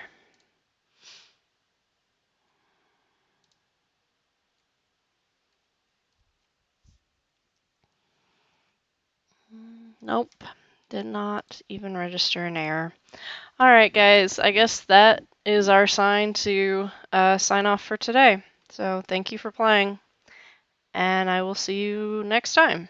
Nope, did not even register an error. All right, guys, I guess that is our sign to sign off for today. So thank you for playing, and I will see you next time.